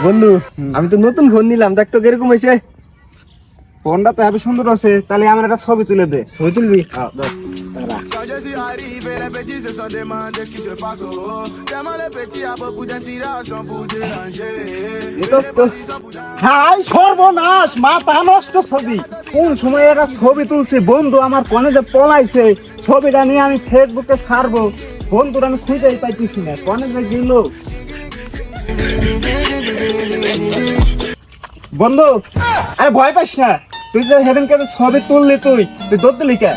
বন্ধু আমি তো নতুন ফোন নিলাম, দেখ তো কিরকম হয়েছে। ফোনটা তো হেবি সুন্দর আছে, তাহলে আমার একটা ছবি তুলে দে। ছবি তুলবি? হাই সর্বনাশ, মাথা নষ্ট ছবি। কোন সময় একটা ছবি তুলছি, বন্ধু আমার কনে যে পলাইছে, ছবিটা নিয়ে আমি ফেসবুকে ছাড়বো, বন্ধুরা আমি খুঁজেই পাইতেছি না, কনে যে গেল। বন্ধু আরে ভয় পাইস না, তুই যে সেদিনকে যে ছবি তুললি তুই দৌড় দিলি কে?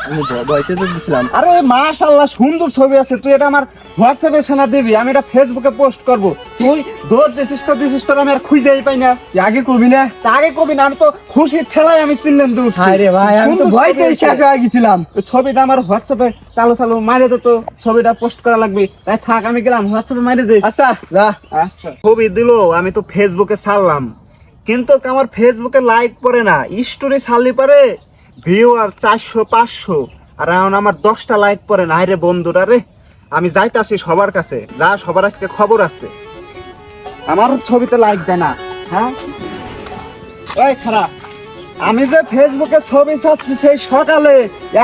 আমি ভয়তে তো দিছিলাম। আরে মাশাআল্লাহ সুন্দর ছবি আছে, তুই এটা আমার হোয়াটসঅ্যাপে সেনা দিবি, আমি এটা ফেসবুকে পোস্ট করব। তুই দৌড় দিছিস তো আমি আর খুঁজেই পাই না। তুই আগে করবি না? তা আগে কবি না, আমি তো খুশির ঠেলায় আমি চিনলাম দৌড়। আরে ভাই আমি তো ভয়তেই শেষ হয়ে গেছিলাম। ছবিটা আমার হোয়াটসঅ্যাপে চালু মারে দে, তো ছবিটা পোস্ট করা লাগবে। তাই থাক, আমি গেলাম, হোয়াটসঅ্যাপে মারে দে। আচ্ছা যা। আচ্ছা ছবি দিলো, আমি তো ফেসবুকে ছাড়লাম, কিন্তু আমার ফেসবুকে লাইক পড়ে না, স্টোরি ছাড়লি পারে ভিউ আর 400-500, আর এখন আমার 10টা লাইক পড়ে না। রে বন্ধুরা রে, আমি যাইতাছি সবার কাছে, যা সবার আজকে খবর আছে, আমার ছবিতে লাইক দেয় না। হ্যাঁ এই খারাপ, আমি যে ফেসবুকে ছবি ছাড়ছি সেই সকালে,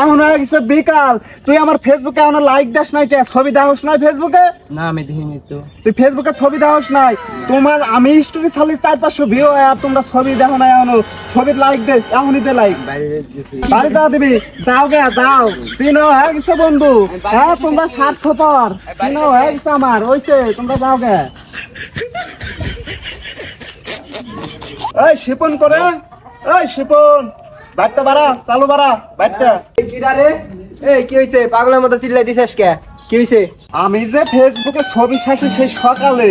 এমন হয়ে গেছে বিকাল, তুই আমার ফেসবুকে এমন লাইক দাস নাই কে? ছবি দেওয়াস নাই ফেসবুকে? না আমি দেখিনি তো। তুই ফেসবুকে ছবি দেওয়াস নাই, তোমার আমি স্টোরি ছাড়লি 400-500 ভিউ হয়, আর তোমরা ছবি দেখো না এমন। ছবির লাইক দে, এমনই দে লাইক। বাড়ি যাওয়া দিবি, যাও গে যাও। চিনো হয়ে গেছে বন্ধু, হ্যাঁ তোমরা স্বার্থপর, চিনো হয়ে গেছে আমার, ওইছে তোমরা যাও গে। এই শিপন করে, এই শিপন বাইরটা বাড়া, চালু বাড়া বাইরটা। কিরা রে? এই কি হইছে? পাগলের মতো চিল্লাই দিছিস কে? কি হইছে? আমি যে ফেসবুকে ছবি ছাড়ছি সেই সকালে,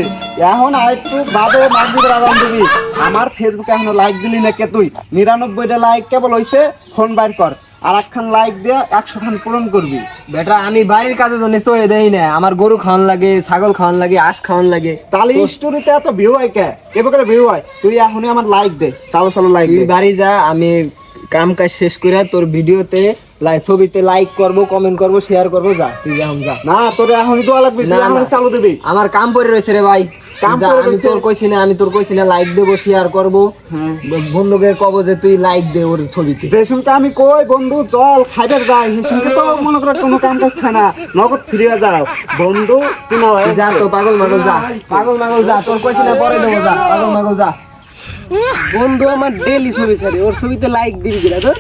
এখন আরেকটু বাদে মাগরিবের আজান দিবি, আমার ফেসবুকে এখনো লাইক দিলি না কে? তুই 99টা লাইক কেবল হইছে, ফোন বাইর কর, আর একখান লাইক দিয়ে 100 খান পূরণ করবি। বেটা আমি বাড়ির কাজের জন্য চয়ে দেই না, আমার গরু খাওয়ান লাগে, ছাগল খাওয়ান লাগে, হাঁস খাওয়ান লাগে। তাহলে স্টোরিতে এত ভিউ হয় কে? এবার ভিউ হয়, তুই এখনই আমার লাইক দে, চালু লাইক তুই দে। বাড়ি যা, আমি কাম কাজ শেষ করে তোর ভিডিওতে ছবিতে লাইক করব, কমেন্ট করব, শেয়ার করব। যা তুই এখন যা। না তোর এখনই দোয়া লাগবে, তুই না, এখনই না। চালু দিবি। আমার কাম পড়ে রয়েছে রে ভাই। কাম যা, পড়ে আমি রয়েছে? তোর কইছি না লাইক দেবো, শেয়ার করব। হ্যাঁ। বন্ধুকে কব যে তুই লাইক দে ওর ছবিতে। যে শুনতে আমি কই বন্ধু চল খাইবার যাই, সে শুনতে তো মনে করে কোনো কাম কাজ থাকে না, নগদ ফিরিয়ে যাও বন্ধু। চিনা হয়ে যা তো পাগল মাগল যা, তোর কইছি না পরে দেবো, যা পাগল মাগল যা। বন্ধু আমার ডেইলি ছবি ছাড়ে, ওর ছবিতে লাইক দিবি কিনা তোর?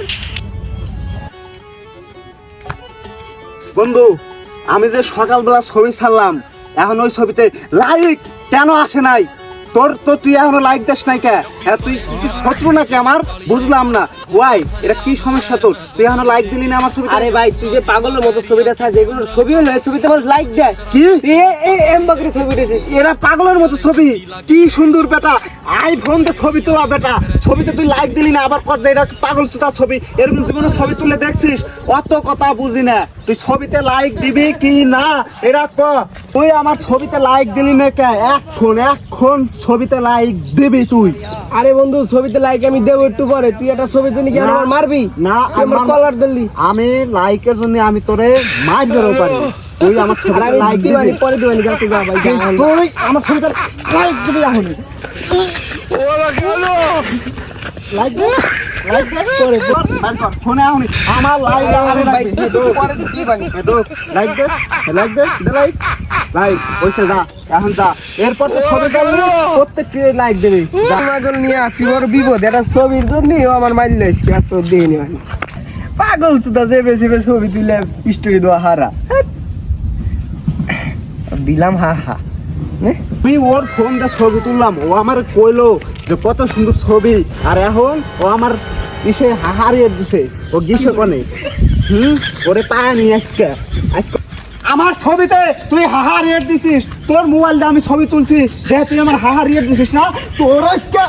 বন্ধু আমি যে সকালবেলা ছবি ছাড়লাম, এখন ওই ছবিতে লাইক কেন আসে নাই? তুই এখনো লাইক দিস নাই কে? হ্যাঁ তুই কি শত্রু নাকি আমার? বুঝলাম না ওয়াই, এটা কি সমস্যা তোর? তুই এখনো লাইক দিলি না আমার ছবিতে? আরে ভাই তুই যে পাগলের মতো ছবিটা ছাড়, যেগুলো ছবি হলো এই ছবিতে মানুষ লাইক দেয়। কি এই এমবাগের ছবি দিয়েছিস? এরা পাগলের মতো ছবি, কি সুন্দর বেটা, আইফোন দিয়ে ছবি তোলা বেটা, ছবিতে তুই লাইক দিলি না, আবার কর এটা পাগল চুতা ছবি। এরকম জীবনে ছবি তুলে দেখছিস? অত কথা বুঝি না, তুই ছবিতে লাইক দিবি কি না এরা ক। তুই আমার ছবিতে লাইক দিলি না কে? এখন ছবিতে লাইক দিবি তুই। আরে বন্ধু ছবিতে লাইক আমি দেবো একটু পরে, তুই একটা ছবির জন্য কি আমার মারবি? না তুই আমার কলার দিলি। আমি লাইকের জন্য আমি তোরে মার ধরেও পারি, তুই আমার ছবিতে আমি লাইক দিবানি, দিবি। পরে দিবানি, যা তুই যা ভাই, যা। তুই আমার ছবিতে লাইক দিবি এখন। লাইক দে, লাইক দে, করে দে, বার কর, ফোনে আহুনি, আমার লাইক আরে ভাই, পরে দিবানি, লাইক দে, লাইক, ওইসে যা, এখন যা, এরপর তো ছবি ডালবি, প্রত্যেককে লাইক দিবি, যা। পাগল নিয়ে আসি ওর বিপদ, এটা ছবির জন্য ও আমার মাইল লাইছি, আসো দেখিনি মানে। পাগল চুদা যে বেশি বেশি ছবি তুলে স্টোরি দেওয়া হারা। দিলাম হা হা। তুই ওর ফোন দিয়ে ছবি তুললাম, ও আমার কইলো যে কত সুন্দর ছবি, আর এখন ও আমার ইসে হারিয়ে দিছে, ও গিসে কোনে ওরে পায় নি আজকে আমার ছবিতে তুই হাহার রেট দিছিস, তোর মোবাইল দিয়ে আমি ছবি তুলছি, দেখ তুই আমার হাহার রেট দিছিস না, তোর আজকে